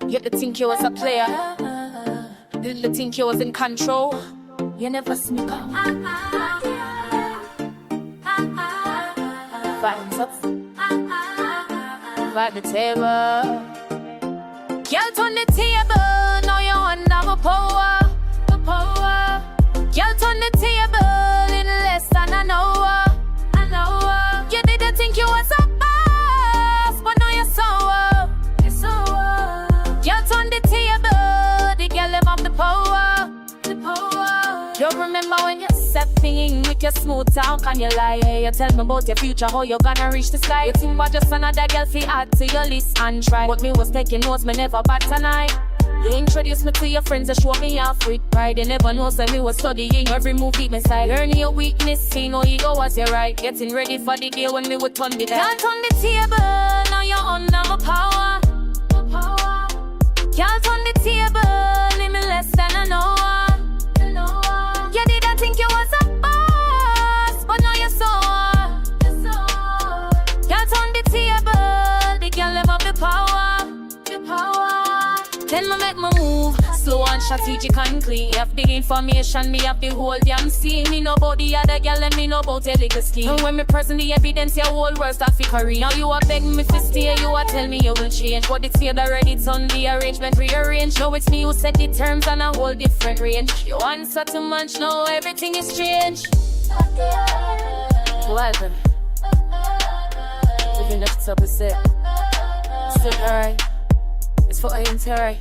You to think you was a player, you to think you was in control. You never sneak up. Vibes up, vibe the table. Gyal Tun the table, now you under my power. Gyal Tun the table in less than an hour. You didn't think you was a boss, but now you're sour. Gyal Tun the table, the girl them have the power. You remember when you stepping in with your smooth talk and you lie. You tell me about your future, how you gonna reach the sky. You think about just another girl fi add to your list and try. But me was taking notes, me never bat tonight. You introduce me to your friends, and show me off with pride. You never know, say me was studying every move deep inside. Learning your weakness, see no ego was your right. Getting ready for the day when me would turn the dial. Gyal Tun the table, now you're under my power. Gyal Tun the table, in me less than an hour. You didn't think you was a boss, but now you're sour. Gyal Tun the table, the girl them have the power. Then me make my move, slow and strategic and clean. Have the information, me have the whole damn scene. Me know about the other girl and me know about a little scheme. And when me present the evidence, your whole world start fickery. Now you a beg me to stay, you a tell me you will change. But it's here already, it's on the arrangement rearrange. Now it's me who set the terms on a whole different range. You answer too much, now everything is strange. What happened? Living up to opposite. Still alright. It's for ain't alright.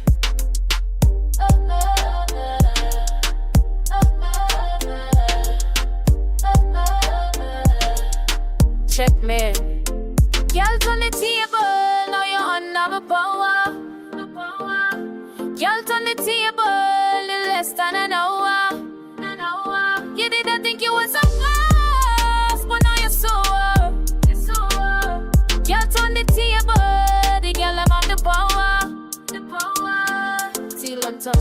Check me. Gyal Tun the table, now you're under my power. Gyal Tun the table in less than an hour. You didn't think you was a boss, but now you're sour. Gyal Tun the table, the girl I'm on the power. Till on top.